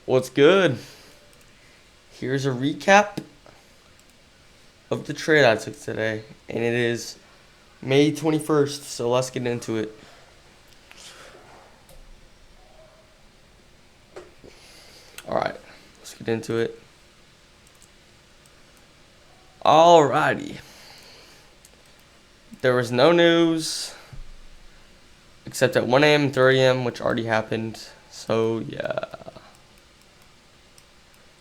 What's good? Here's a recap of the trade I took today, and it is May 21st, so let's get into it. Alright, let's get into it. Alrighty. There was no news except at 1 a.m. and 3 a.m., which already happened, so yeah.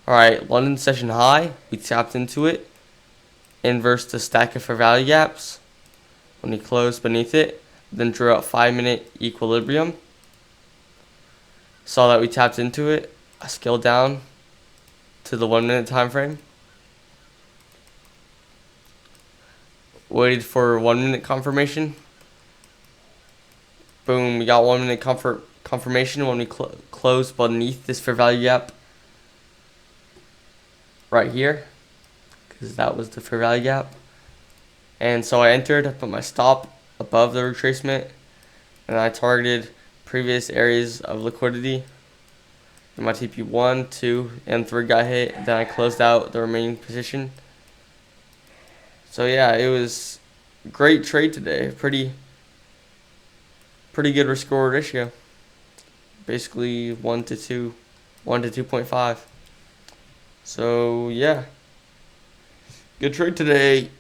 Alright, London session high, we tapped into it, inversed the stack of fair value gaps when he closed beneath it, then drew out 5-minute equilibrium. Saw that we tapped into it. I scaled down to the 1 minute time frame. Waited for 1 minute confirmation. Boom, we got 1 minute confirmation when we closed beneath this fair value gap right here, because that was the fair value gap. And so I entered, I put my stop above the retracement, and I targeted previous areas of liquidity. And my TP 1, 2, and 3 got hit. Then I closed out the remaining position. So yeah, it was a great trade today. Pretty good risk reward ratio. Basically 1 to 2, 1 to 2.5. So yeah, good trade today.